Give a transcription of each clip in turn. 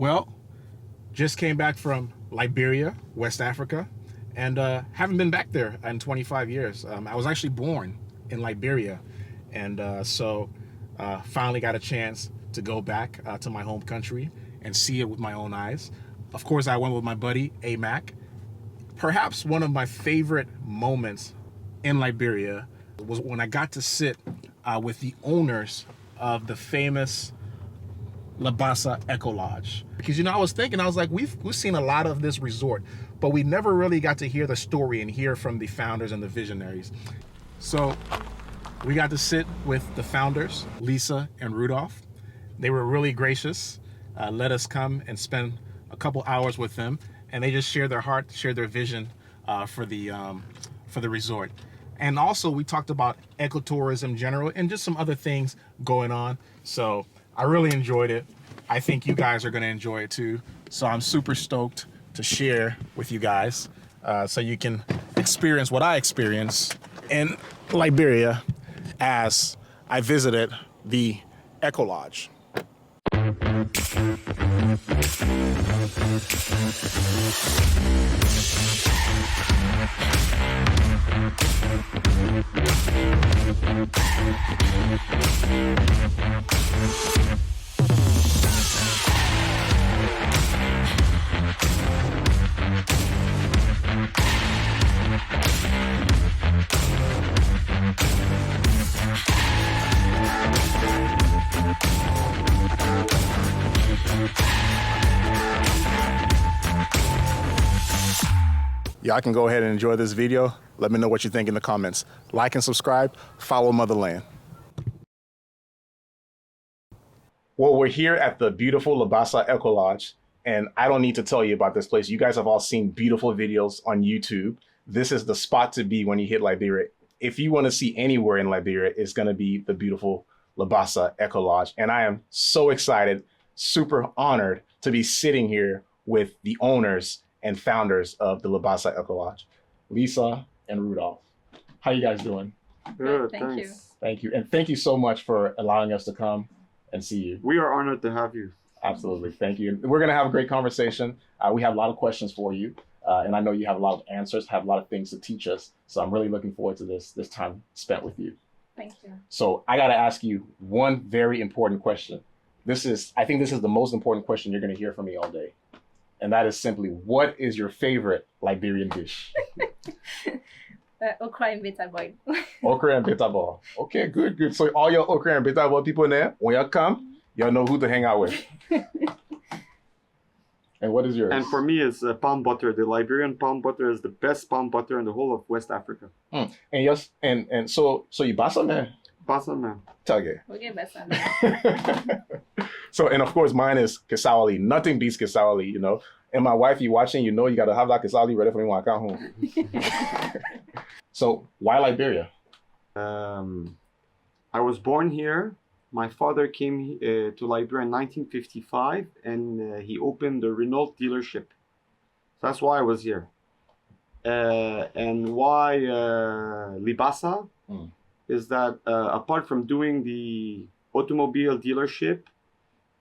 Well, just came back from Liberia, West Africa, and haven't been back there in 25 years. I was actually born in Liberia, and so finally got a chance to go back to my home country and see it with my own eyes. Of course, I went with my buddy, A-Mac. Perhaps one of my favorite moments in Liberia was when I got to sit with the owners of the famous Libassa Ecolodge. Because, I was thinking, I was like, we've seen a lot of this resort, but we never really got to hear the story and hear from the founders and the visionaries. So we got to sit with the founders, Lisa and Rudolph. They were really gracious, let us come and spend a couple hours with them, and they just shared their heart, shared their vision for the resort. And also we talked about ecotourism in general and just some other things going on. So I really enjoyed it. I think you guys are going to enjoy it too. So I'm super stoked to share with you guys so you can experience what I experienced in Liberia as I visited the Ecolodge. Y'all can go ahead and enjoy this video. Let me know what you think in the comments. Like and subscribe, follow Motherland. Well, we're here at the beautiful Libassa Ecolodge, and I don't need to tell you about this place. You guys have all seen beautiful videos on YouTube. This is the spot to be when you hit Liberia. If you want to see anywhere in Liberia, it's going to be the beautiful Libassa Ecolodge. And I am so excited, super honored to be sitting here with the owners and founders of the Libassa Ecolodge, Lisa and Rudolph. How you guys doing? Good, Thank you. Thank you. And thank you so much for allowing us to come and see you. We are honored to have you. Absolutely. Thank you. We're going to have a great conversation. We have a lot of questions for you. And I know you have a lot of answers, have a lot of things to teach us. So I'm really looking forward to this time spent with you. Thank you. So I got to ask you one very important question. I think this is the most important question you're going to hear from me all day. And that is simply, what is your favorite Liberian dish? Okra and bitter boy. Okra and bitter ball. Okay, good. So all your okra and bitter ball people in there, when y'all come, y'all know who to hang out with. And what is yours? And for me, it's palm butter. The Liberian palm butter is the best palm butter in the whole of West Africa. And yes, and so you basa man. Basa man. Tell you. Okay, basa. So, and of course, mine is Kisawali. Nothing beats Kisawali, And my wife, you watching, you got to have that Kisawali ready for me when I come home. So, why Liberia? I was born here. My father came to Liberia in 1955, and he opened the Renault dealership. That's why I was here. And why Libassa is that apart from doing the automobile dealership,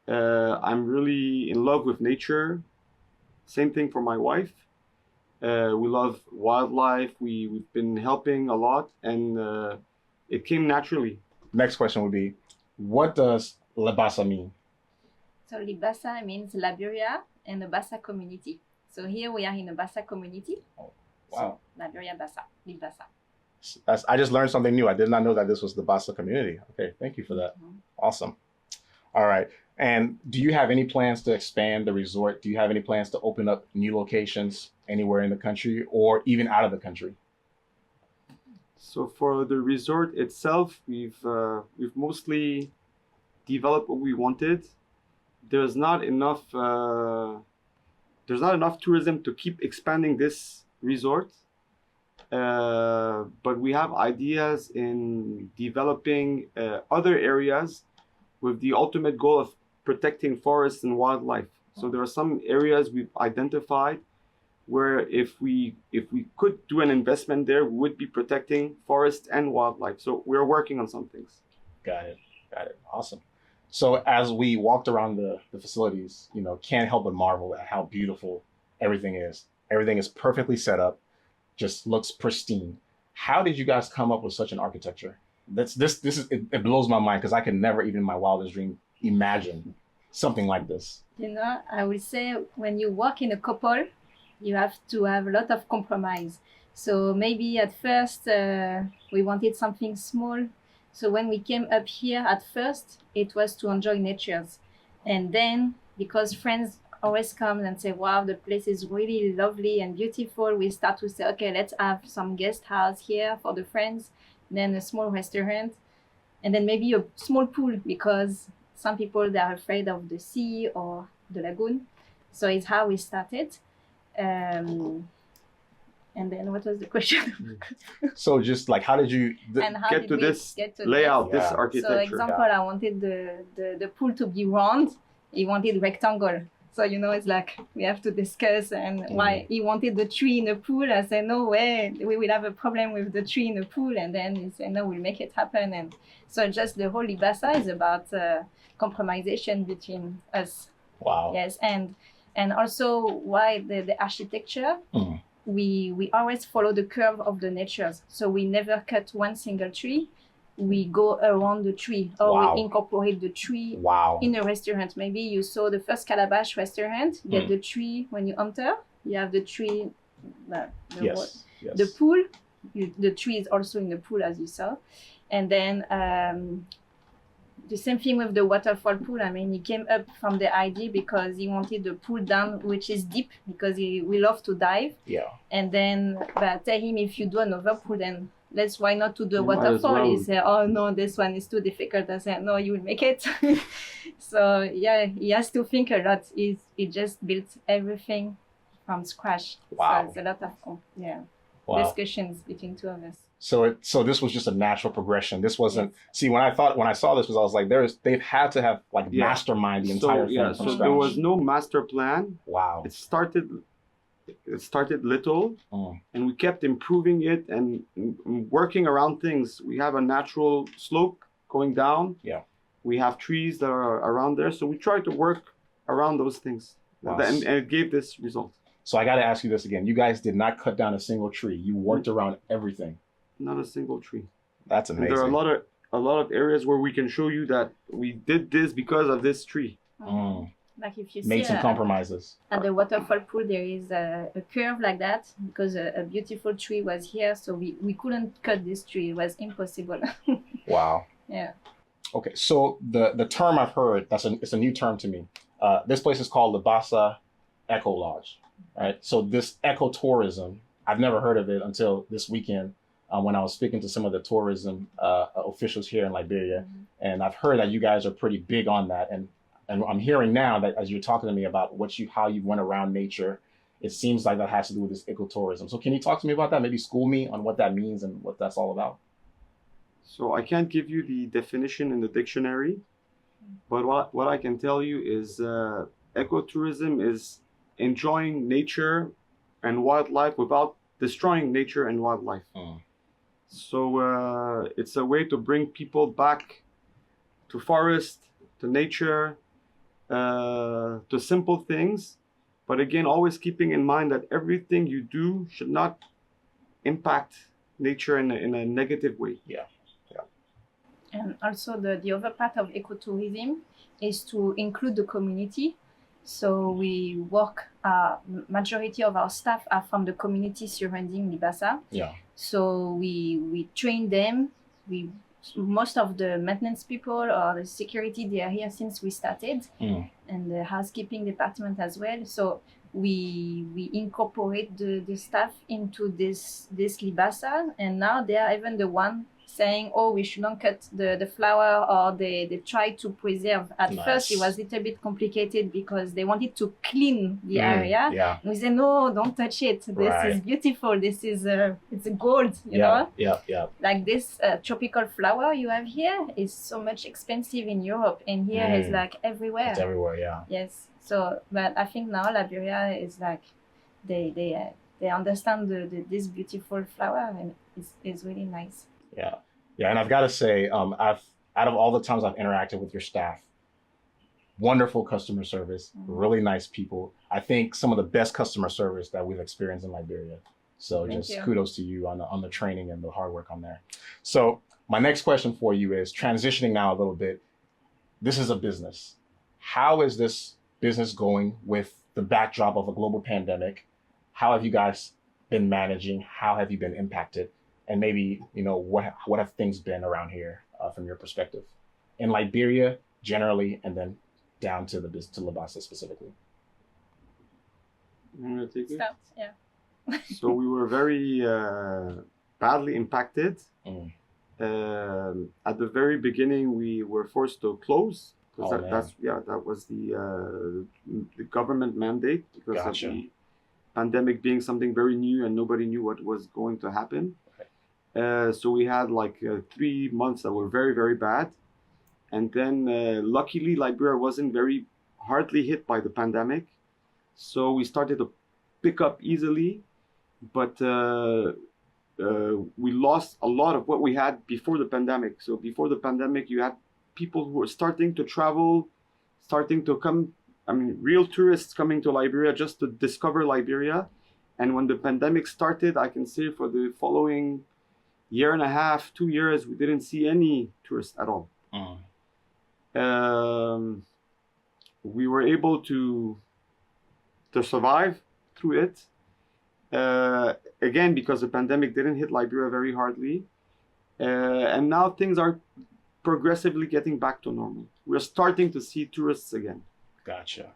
I'm really in love with nature. Same thing for my wife. We love wildlife. We've been helping a lot, and it came naturally. Next question would be, what does Libassa mean? So Libassa means Liberia and the Bassa community. So here we are in the Bassa community. Oh, wow. So, Liberia Bassa, Libassa. I just learned something new. I did not know that this was the Bassa community. Okay, thank you for that. Awesome. All right. And do you have any plans to expand the resort? Do you have any plans to open up new locations anywhere in the country or even out of the country? So for the resort itself, we've mostly developed what we wanted. There's not enough tourism to keep expanding this resort. But we have ideas in developing other areas with the ultimate goal of protecting forests and wildlife. So there are some areas we've identified where if we could do an investment there, we would be protecting forests and wildlife. So we're working on some things. Got it. Awesome. So as we walked around the facilities, you know, can't help but marvel at how beautiful everything is. Everything is perfectly set up, just looks pristine. How did you guys come up with such an architecture? It blows my mind because I could never even in my wildest dream imagine something like this. You know, I would say when you work in a couple, you have to have a lot of compromise. So maybe at first we wanted something small. So when we came up here at first, it was to enjoy nature. And then because friends always come and say, wow, the place is really lovely and beautiful, we start to say, okay, let's have some guest house here for the friends, then a small restaurant, and then maybe a small pool because some people, they are afraid of the sea or the lagoon. So it's how we started. And then what was the question? So just like, how did you get to this layout, this architecture? So example, I wanted the pool to be round. He wanted rectangle. So, you know, it's like we have to discuss and why he wanted the tree in the pool. I said, no way, we will have a problem with the tree in the pool. And then he said, no, we'll make it happen. And so just the whole Libassa is about compromisation between us. Wow. Yes. And also why the architecture, we always follow the curve of the nature. So we never cut one single tree. We go around the tree, or we incorporate the tree in a restaurant. Maybe you saw the first Calabash restaurant, get the tree when you enter, you have the tree, the pool, the tree is also in the pool as you saw. And then the same thing with the waterfall pool. I mean, he came up from the idea because he wanted the pool down, which is deep, because we love to dive. Yeah. And then tell him, if you do another pool, then why not to the waterfall? Well. He said, oh no, this one is too difficult. I said, no, you will make it. So yeah, he has to think a lot. He just built everything from scratch. Wow. So it's a lot of discussions between two of us. So this was just a natural progression. This wasn't when I saw this, I was like, they've had to have like mastermind the entire thing. Yeah, so there was no master plan. Wow. It started little, and we kept improving it and working around things. We have a natural slope going down. Yeah. We have trees that are around there, so we try to work around those things. Wow. And it gave this result. So I got to ask you this again. You guys did not cut down a single tree. You worked around everything. Not a single tree. That's amazing. And there are a lot of areas where we can show you that we did this because of this tree. Like if you made some compromises. At the waterfall pool, there is a curve like that because a beautiful tree was here, so we couldn't cut this tree. It was impossible. Wow. Yeah. Okay, so the term I've heard, it's a new term to me. This place is called Libassa Ecolodge, right? So this ecotourism, I've never heard of it until this weekend when I was speaking to some of the tourism officials here in Liberia, and I've heard that you guys are pretty big on that. And I'm hearing now that as you're talking to me about how you went around nature, it seems like that has to do with this ecotourism. So can you talk to me about that? Maybe school me on what that means and what that's all about. So I can't give you the definition in the dictionary, but what I can tell you is ecotourism is enjoying nature and wildlife without destroying nature and wildlife. So it's a way to bring people back to forest, to nature, to simple things, but again, always keeping in mind that everything you do should not impact nature in a negative way. Yeah. And also the other part of ecotourism is to include the community. So we work, majority of our staff are from the community surrounding Libassa. Yeah. So we train them. Most of the maintenance people or the security, they are here since we started, and the housekeeping department as well. So we incorporate the staff into this Libassa, and now they are even the one saying, oh, we shouldn't cut the flower, or they try to preserve. At first, it was a little bit complicated because they wanted to clean the area. Yeah. And we said, no, don't touch it. This is beautiful. This is it's a gold, you know? Yeah. Like this tropical flower you have here is so much expensive in Europe, and here it's like everywhere. It's everywhere, yeah. Yes. So, but I think now Liberia is like, they understand this beautiful flower, and it's really nice. Yeah, and I've got to say, out of all the times I've interacted with your staff, wonderful customer service, really nice people. I think some of the best customer service that we've experienced in Liberia. So Thank just you. kudos to you on the training and the hard work on there. So my next question for you is transitioning now a little bit. This is a business. How is this business going with the backdrop of a global pandemic? How have you guys been managing? How have you been impacted? And maybe, what have things been around here from your perspective in Liberia generally, and then down to to Libassa specifically? You want to take it? Start, yeah. So we were very badly impacted. At the very beginning, we were forced to close because that was the government mandate because Gotcha. of the pandemic being something very new and nobody knew what was going to happen. So we had 3 months that were very, very bad. And then luckily, Liberia wasn't very hardly hit by the pandemic. So we started to pick up easily, but we lost a lot of what we had before the pandemic. So before the pandemic, you had people who were starting to travel, starting to come, real tourists coming to Liberia just to discover Liberia. And when the pandemic started, I can say for the following year and a half, 2 years, we didn't see any tourists at all. We were able to survive through it. Again, because the pandemic didn't hit Liberia very hardly. And now things are progressively getting back to normal. We're starting to see tourists again. Gotcha.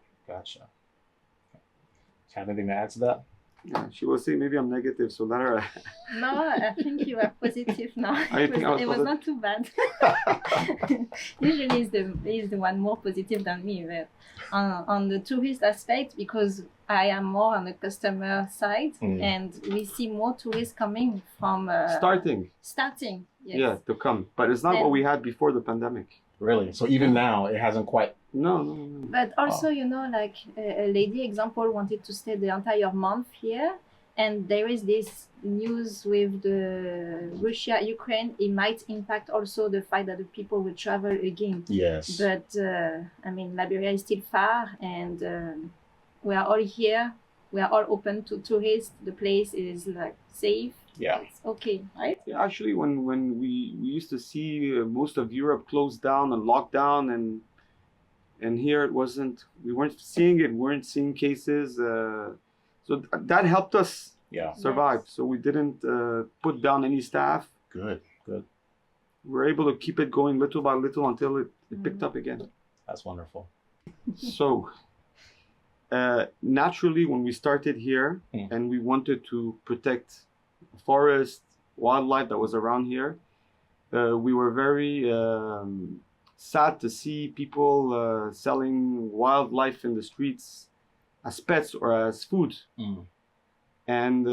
Have anything to add to that? Yeah, she will say maybe I'm negative, so let her. No, I think you are positive now. It was not too bad. Usually he's the one more positive than me. But on the tourist aspect, because I am more on the customer side, and we see more tourists coming from starting. Yes. Yeah, to come, but it's not what we had before the pandemic. Really? So even now, it hasn't quite. No. But also, a lady example wanted to stay the entire month here, and there is this news with the Russia-Ukraine. It might impact also the fact that the people will travel again. Yes. But Liberia is still far, and we are all here. We are all open to tourists. The place is safe. Yeah. It's okay, right? Yeah, actually, when we used to see most of Europe closed down and locked down, and here it wasn't. We weren't seeing it. We weren't seeing cases. So that helped us survive. Yes. So we didn't put down any staff. Good. We were able to keep it going little by little until it picked up again. That's wonderful. So naturally, when we started here and we wanted to protect forest, wildlife that was around here, we were very sad to see people selling wildlife in the streets as pets or as food. And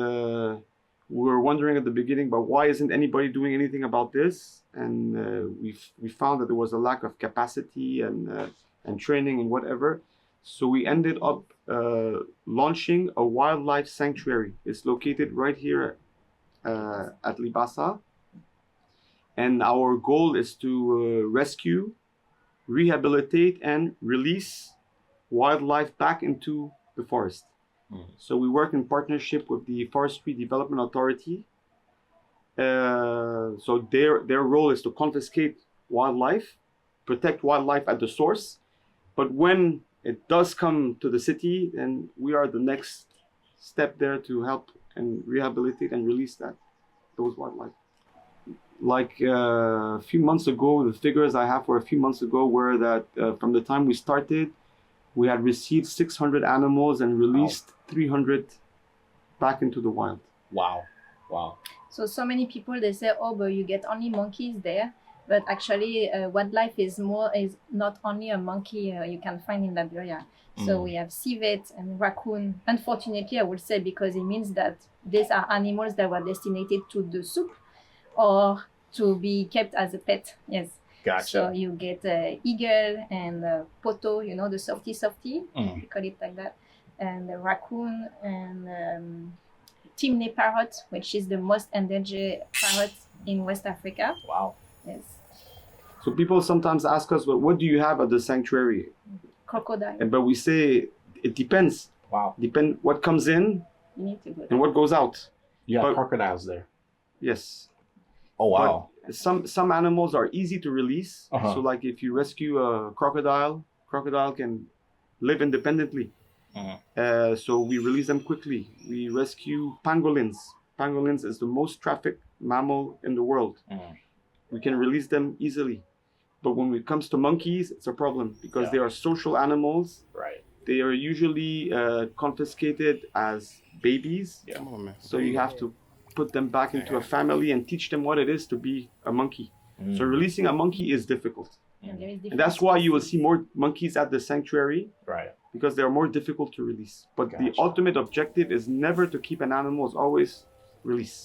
we were wondering at the beginning, but why isn't anybody doing anything about this? And we found that there was a lack of capacity and training and whatever. So we ended up launching a wildlife sanctuary. It's located right here at Libassa, and our goal is to rescue, rehabilitate, and release wildlife back into the forest. So we work in partnership with the Forestry Development Authority. So their role is to confiscate wildlife, protect wildlife at the source, but when it does come to the city, then we are the next step there to help and rehabilitate and release those wildlife. A few months ago, the figures I have for a few months ago were that from the time we started, we had received 600 animals and released 300 back into the wild. Wow. So many people, they say, oh, but you get only monkeys there. But actually, wildlife is not only a monkey you can find in Liberia. So we have civet and raccoon. Unfortunately, I would say, because it means that these are animals that were destined to the soup or to be kept as a pet. Yes. Gotcha. So you get eagle and poto, the softy. We call it like that. And the raccoon and Timneh parrot, which is the most endangered parrot in West Africa. Wow. Yes. So people sometimes ask us, well, what do you have at the sanctuary? crocodile. But we say it depends. Wow. Depend what comes in You need to go and there. what goes out. You have But- crocodiles there. Yes. Oh, wow. Some animals are easy to release. Uh-huh. So like if you rescue a crocodile can live independently. So we release them quickly. We rescue pangolins. Pangolins is the most trafficked mammal in the world. We can release them easily. But when it comes to monkeys, it's a problem because they are social animals. Right. They are usually confiscated as babies. Yeah. Come on, man. So you have to put them back into a family and teach them what it is to be a monkey. So releasing a monkey is difficult. And there is And that's why you will see more monkeys at the sanctuary Right. because they're more difficult to release. But the Gotcha. ultimate objective is never to keep an animal, it's always release.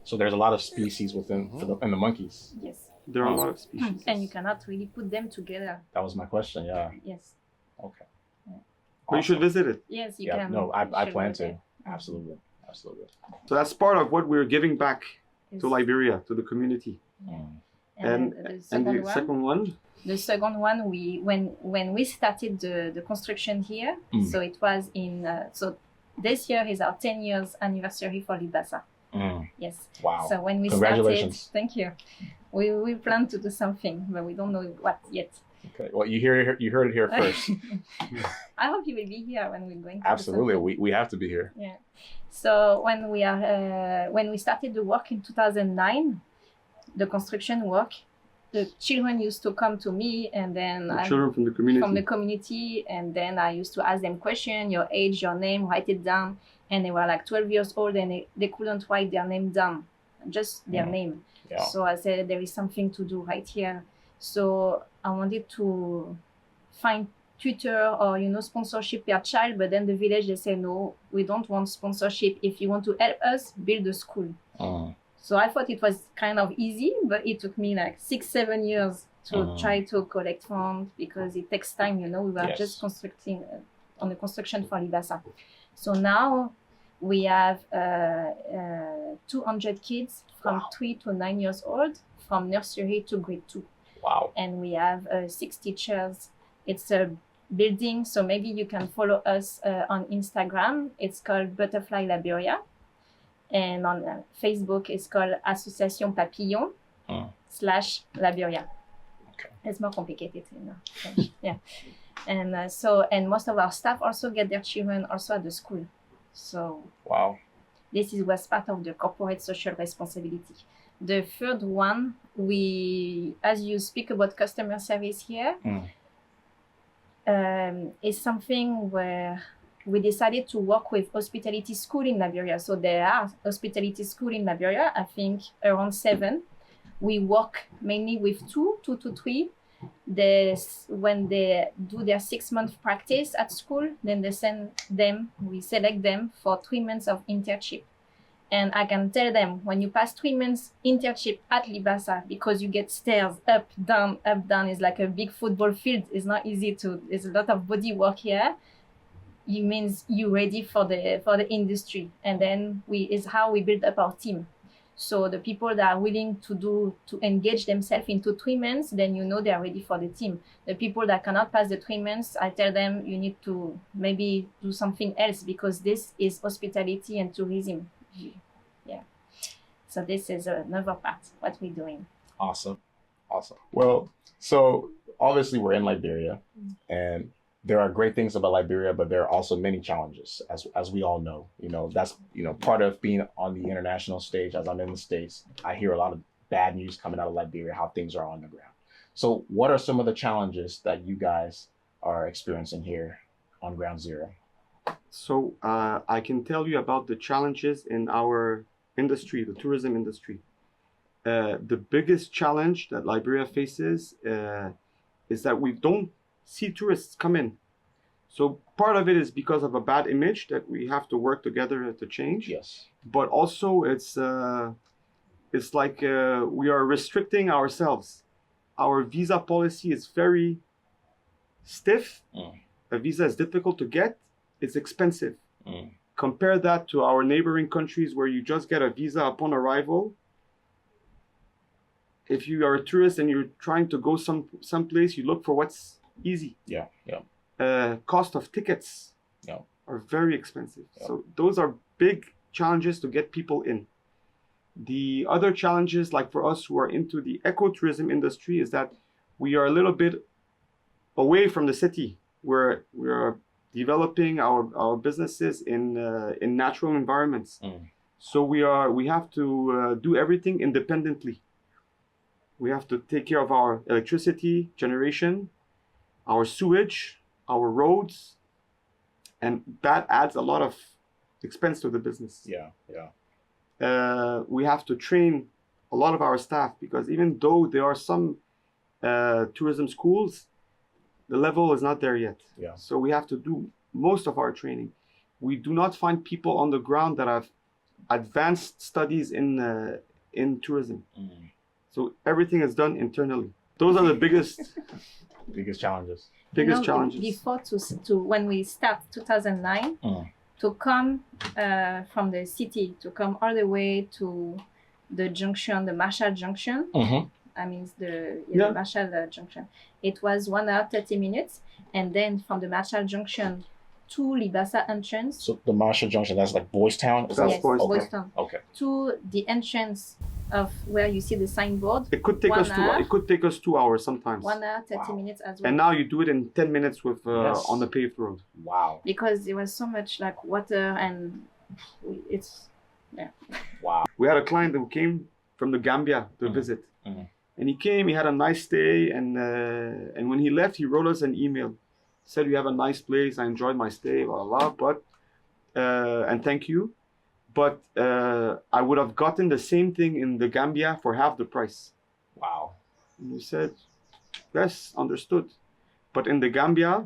So there's a lot of species within in the monkeys. Yes. There are a lot of species. And you cannot really put them together. That was my question. Yeah. Yes. Okay. But you should visit it. Yes, you Yeah. can. No, you I should plan go to. there. Absolutely. Absolutely. So that's part of what we're giving back to Yes. Liberia, to the community. And And the the second one, The second one, when we started the construction here, so it was in so this year is our 10 years anniversary for Libassa. Yes. Wow. So when we Congratulations. started, thank you. We plan to do something, but we don't know what yet. Okay. Well, you heard it here first. I hope you will be here when we're going to do Absolutely. something. We have to be here. Yeah. So when we started the work in 2009, the construction work, the children used to come to me, and then the children from the community. from the community, and then I used to ask them question, your age, your name, write it down, and they were like 12 years old, and they couldn't write their name down, just their name. Yeah. So I said there is something to do right here. So I wanted to find tutor or sponsorship per child, but then the village they say no, we don't want sponsorship. If you want to help us build a school. So I thought it was kind of easy, but it took me like 6-7 years to try to collect funds because it takes time, we were Yes. just constructing on the construction for Libassa. So now we have 200 kids from 3 to 9 years old, from nursery to grade 2. Wow. And we have 6 teachers. It's a building, so maybe you can follow us on Instagram. It's called Butterfly Liberia. And on Facebook, it's called Association Papillon / Liberia. Okay. It's more complicated in French. Yeah. And most of our staff also get their children also at the school. So Wow. this was part of the corporate social responsibility. The third one, as you speak about customer service here, is something where we decided to work with hospitality school in Liberia. So there are hospitality school in Liberia, I think around 7. We work mainly with 2 to 3. When they do their 6-month practice at school, then we select them for 3 months of internship. And I can tell them, when you pass 3 months internship at Libassa, because you get stairs up, down, is like a big football field. It's not easy there's a lot of body work here. It means you're ready for the industry. And then is how we build up our team. So the people that are willing to engage themselves into 3 months, then they are ready for the team. The people that cannot pass the 3 months, I tell them you need to maybe do something else because this is hospitality and tourism. Yeah. So this is another part, what we're doing. Awesome. Well, so obviously we're in Liberia, and there are great things about Liberia, but there are also many challenges, as we all know. That's part of being on the international stage. As I'm in the States, I hear a lot of bad news coming out of Liberia, how things are on the ground. So what are some of the challenges that you guys are experiencing here on Ground Zero? So I can tell you about the challenges in our industry, the tourism industry. The biggest challenge that Liberia faces is that we don't see tourists come in. So part of it is because of a bad image that we have to work together to change. Yes. But also it's like we are restricting ourselves. Our visa policy is very stiff. A visa is difficult to get. It's expensive. Compare that to our neighboring countries where you just get a visa upon arrival. If you are a tourist and you're trying to go someplace, you look for what's easy. Yeah. cost of tickets Yeah. are very expensive. Yeah. So those are big challenges to get people in. The other challenges, like for us who are into the ecotourism industry, is that we are a little bit away from the city. We are developing our businesses in natural environments. So we have to do everything independently. We have to take care of our electricity generation, our sewage, our roads, and that adds a lot of expense to the business. Yeah. Yeah. We have to train a lot of our staff, because even though there are some tourism schools, the level is not there yet. Yeah. So we have to do most of our training. We do not find people on the ground that have advanced studies in tourism. So everything is done internally. Those are the biggest challenges. Challenges. Before to when we start 2009, to come from the city, to come all the way to the junction, the Marshall Junction. I mean, the Marshall Junction. It was 1 hour 30 minutes, and then from the Marshall Junction to Libassa entrance. So the Marshall Junction, that's like Boys Town? That's Boys Town. Okay. To the entrance of where you see the signboard. It could take us 2 hours. It could take us 2 hours sometimes. 1 hour 30 minutes as well. And now you do it in 10 minutes with on the paved road. Wow. Because there was so much like water, and it's Wow. We had a client who came from the Gambia to visit. And he came, he had a nice stay, and when he left, he wrote us an email. Said, "You have a nice place, I enjoyed my stay, blah, blah, blah, but, and thank you. But I would have gotten the same thing in the Gambia for half the price." Wow. And we said, "Yes, understood. But in the Gambia,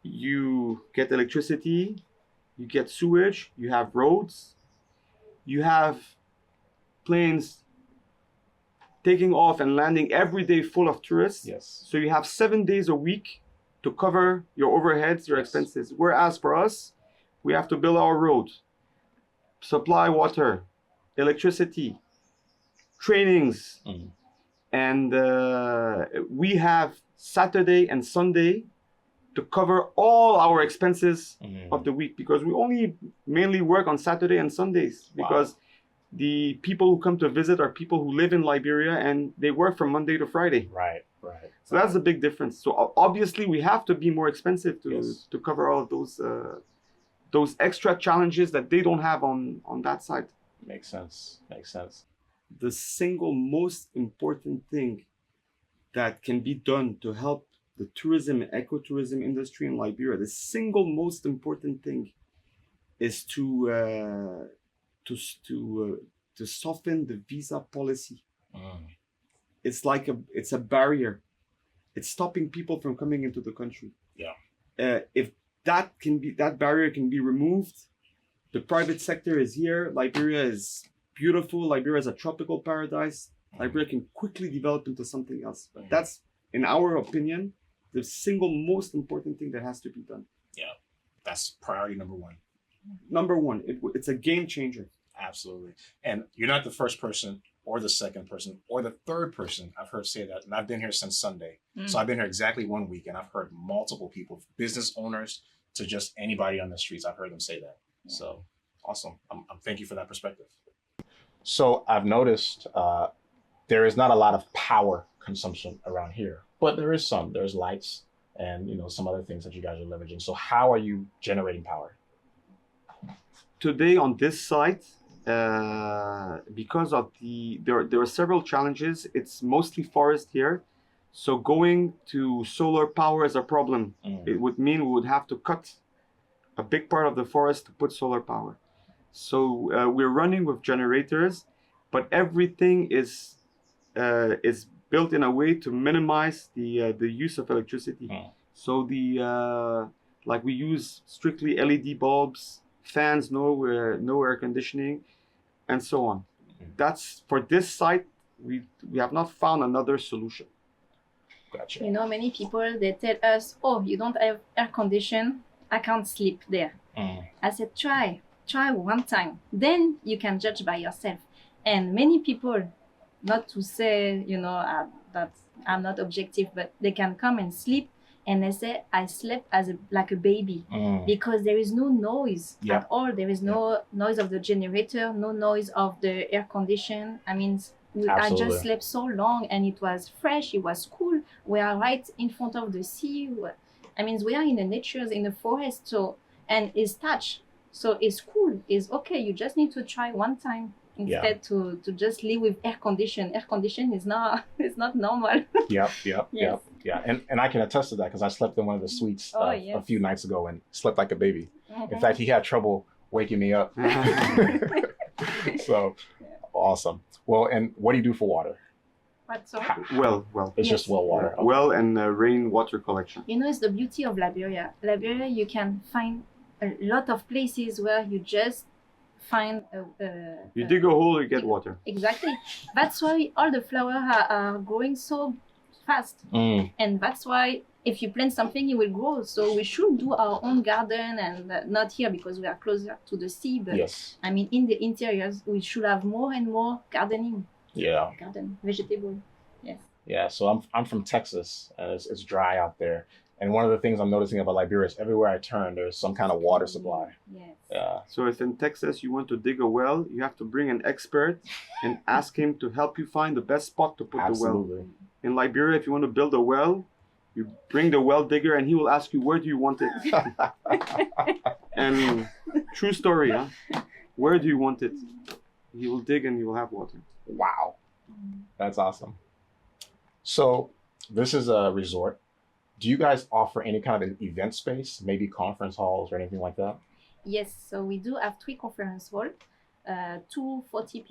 you get electricity, you get sewage, you have roads, you have planes taking off and landing every day full of tourists. Yes. So you have 7 days a week to cover your overheads, your expenses. Whereas for us, we have to build our road, supply water, electricity, trainings, and we have Saturday and Sunday to cover all our expenses of the week, because we only mainly work on Saturday and Sundays, because the people who come to visit are people who live in Liberia and they work from Monday to Friday. Right, right. So that's the big difference. So obviously we have to be more expensive to cover all of those extra challenges that they don't have on that side. Makes sense. Makes sense. The single most important thing that can be done to help the tourism and ecotourism industry in Liberia, the single most important thing is to soften the visa policy. It's like it's a barrier. It's stopping people from coming into the country. Yeah. If that barrier can be removed, the private sector is here. Liberia is beautiful. Liberia is a tropical paradise. Liberia can quickly develop into something else. But that's, in our opinion, the single most important thing that has to be done. Yeah. That's priority number one. Number one, it's a game changer. Absolutely. And you're not the first person or the second person or the third person I've heard say that. And I've been here since Sunday. So I've been here exactly 1 week, and I've heard multiple people, business owners to just anybody on the streets. I've heard them say that. So awesome. I'm thank you for that perspective. So I've noticed there is not a lot of power consumption around here, but there is some. There's lights and some other things that you guys are leveraging. So how are you generating power? Today on this site, because of there are several challenges. It's mostly forest here, so going to solar power is a problem. It would mean we would have to cut a big part of the forest to put solar power. So we're running with generators, but everything is built in a way to minimize the use of electricity. So like we use strictly LED bulbs, fans, no air conditioning, and so on. That's for this site. We have not found another solution. Gotcha. Many people, they tell us, "Oh, you don't have air condition, I can't sleep there." I said, try one time, then you can judge by yourself. And many people, not to say that I'm not objective, but they can come and sleep and they say, I slept like a baby because there is no noise at all. There is no noise of the generator, no noise of the air condition. I mean, I just slept so long and it was fresh, it was cool. We are right in front of the sea. I mean, we are in the nature, in the forest, so, and it's touch. So it's cool, it's okay. You just need to try one time instead to just live with air condition. Air condition is not it's not normal. Yep. Yeah, and I can attest to that because I slept in one of the suites a few nights ago and slept like a baby. In fact, he had trouble waking me up. So awesome. Well, and what do you do for water? What, sorry? Well. It's just well water. Okay. Well and rainwater collection. You know, it's the beauty of Liberia. Liberia, you can find a lot of places where you just find you dig a hole, you get water. Exactly. That's why all the flowers are growing so fast, and that's why if you plant something, it will grow. So we should do our own garden, and not here because we are closer to the sea, but I mean in the interiors we should have more and more gardening. Garden, vegetable. Yes. Yeah. So I'm from Texas, and it's dry out there. And one of the things I'm noticing about Liberia is everywhere I turn, there's some kind of water supply. Yes. Yeah. So if in Texas you want to dig a well, you have to bring an expert and ask him to help you find the best spot to put the well. In Liberia, if you want to build a well, you bring the well digger and he will ask you, where do you want it? And true story, huh? Where do you want it? He will dig and you will have water. Wow. That's awesome. So this is a resort. Do you guys offer any kind of an event space, maybe conference halls or anything like that? Yes, so we do have 3 conference halls, 2 for 40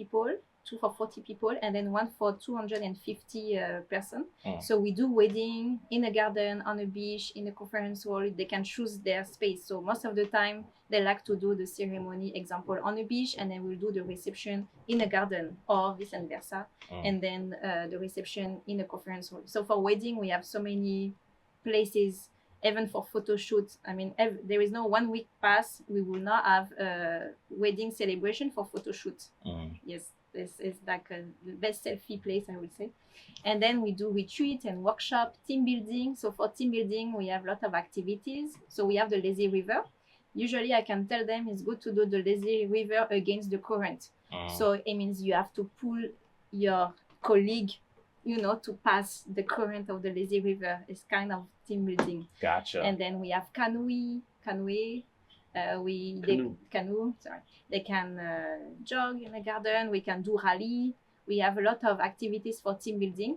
people, and then one for 250 person. So we do wedding in a garden, on a beach, in a conference hall. They can choose their space. So most of the time, they like to do the ceremony, example, on a beach, and then we'll do the reception in a garden, or vice versa, and then the reception in a conference hall. So for wedding, we have so many places, even for photo shoots. I mean, there is no 1 week pass. We will not have a wedding celebration for photo shoots. Yes, this is like the best selfie place, I would say. And then we do retreat and workshop, team building. So for team building, we have a lot of activities. So we have the lazy river. Usually I can tell them it's good to do the lazy river against the current. So it means you have to pull your colleague, you know, to pass the current of the lazy river. Is kind of team building. Gotcha. And then we have canoe. They can jog in the garden. We can do rally. We have a lot of activities for team building,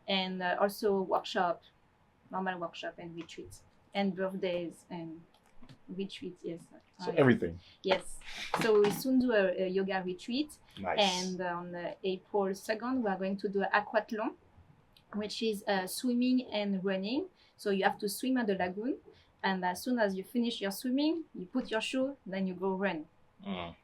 and also normal workshop and retreats, and birthdays and retreats. Yes. So everything. Yes. So we soon do a yoga retreat. Nice. And on April 2nd, we are going to do an aquathlon, which is swimming and running. So you have to swim at the lagoon. And as soon as you finish your swimming, you put your shoe, then you go run.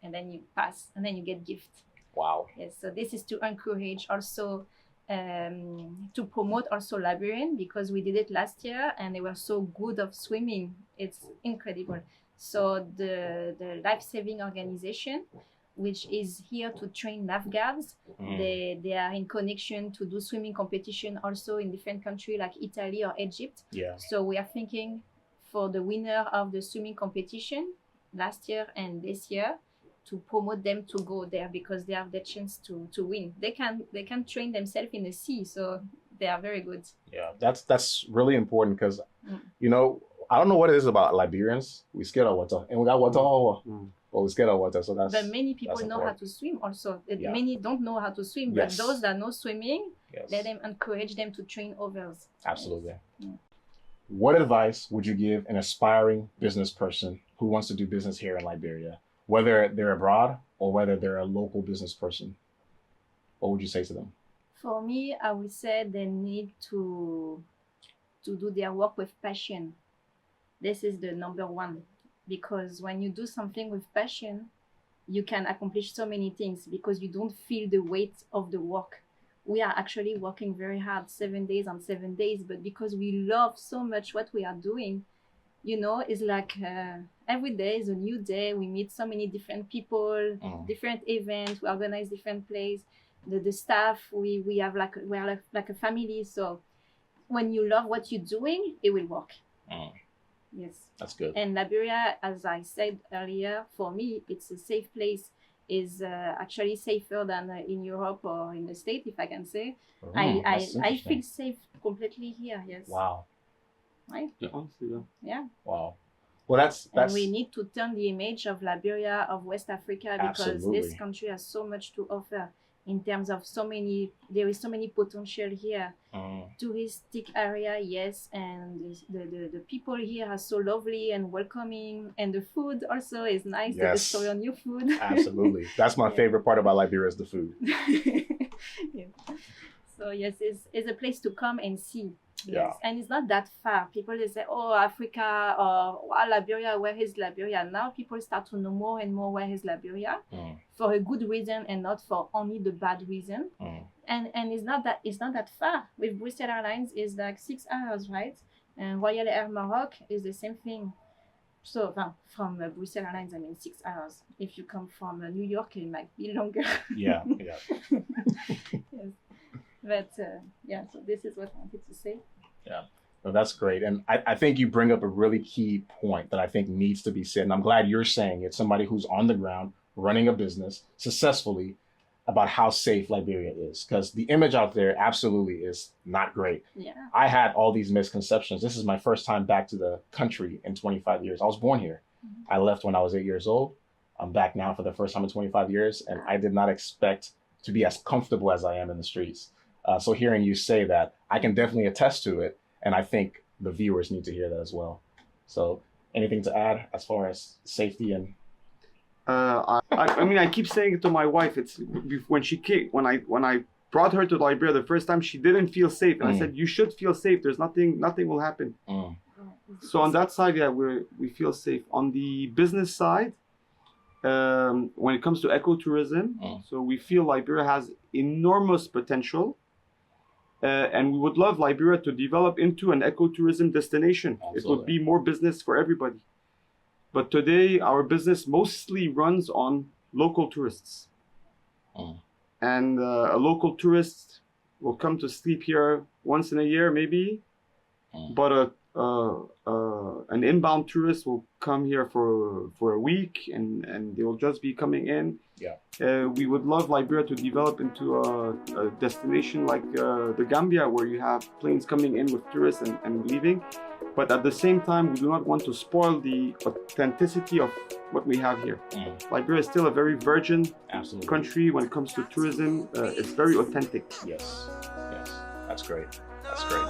And then you pass, and then you get gift. Wow. Yes. So this is to encourage also, to promote also Liberian, because we did it last year and they were so good of swimming. It's incredible. So the life-saving organization, which is here to train lifeguards, they are in connection to do swimming competition also in different countries like Italy or Egypt. Yeah. So we are thinking for the winner of the swimming competition last year and this year to promote them to go there, because they have the chance to win. They can train themselves in the sea, so they are very good. Yeah, that's really important, because you know, I don't know what it is about Liberians. We scared of water, and we got water. But we scared of water, so that's. But many people know how to swim also. Many don't know how to swim, but those that know swimming, let them encourage them to train others. Absolutely. What advice would you give an aspiring business person who wants to do business here in Liberia, whether they're abroad or whether they're a local business person? What would you say to them? For me, I would say they need to do their work with passion. This is the number one, because when you do something with passion, you can accomplish so many things because you don't feel the weight of the work. We are actually working very hard 7 days on 7 days, but because we love so much what we are doing, you know, it's like every day is a new day. We meet so many different people, different events, we organize different plays. the staff, we have we're like a family. So when you love what you're doing, it will work. Yes. That's good. And Liberia, as I said earlier, for me, it's a safe place. Is actually safer than in Europe or in the States, if I can say. I feel safe completely here. Yes. Wow. Right. Yeah, honestly, yeah. Yeah. Wow. Well, that's. And we need to turn the image of Liberia, of West Africa, because Absolutely. this country has so much to offer in terms of there is so many potential here. Touristic area, yes, and the people here are so lovely and welcoming, and the food also is nice. Yes. To discover new food. Absolutely. That's my favorite part about Liberia is the food. Yes. So yes, it's a place to come and see. Yes. Yeah. And it's not that far. People they say, oh, Africa or Liberia, where is Liberia? Now people start to know more and more where is Liberia for a good reason and not for only the bad reason. And it's not that far. With Brussels Airlines is like 6 hours, right? And Royal Air Maroc is the same thing. So from Brussels Airlines, I mean 6 hours. If you come from New York, it might be longer. Yeah. Yes. But so this is what I wanted to say. Yeah, no, that's great. And I think you bring up a really key point that I think needs to be said. And I'm glad you're saying it, somebody who's on the ground running a business successfully, about how safe Liberia is. Because the image out there absolutely is not great. Yeah. I had all these misconceptions. This is my first time back to the country in 25 years. I was born here. I left when I was 8 years old. I'm back now for the first time in 25 years. And I did not expect to be as comfortable as I am in the streets. So hearing you say that, I can definitely attest to it. And I think the viewers need to hear that as well. So anything to add as far as safety and... I mean, I keep saying it to my wife. It's when she came, when I brought her to Liberia the first time, she didn't feel safe. And I said, you should feel safe. There's nothing will happen. So on that side, yeah, we feel safe. On the business side, when it comes to ecotourism, so we feel Liberia has enormous potential. And we would love Liberia to develop into an ecotourism destination. Absolutely. It would be more business for everybody. But today, our business mostly runs on local tourists. And a local tourist will come to sleep here once in a year, maybe. But an inbound tourist will come here for a week, and they will just be coming in. Yeah. We would love Liberia to develop into a destination like the Gambia, where you have planes coming in with tourists and leaving. But at the same time, we do not want to spoil the authenticity of what we have here. Liberia is still a very virgin country when it comes to tourism. It's very authentic. Yes. That's great. That's great.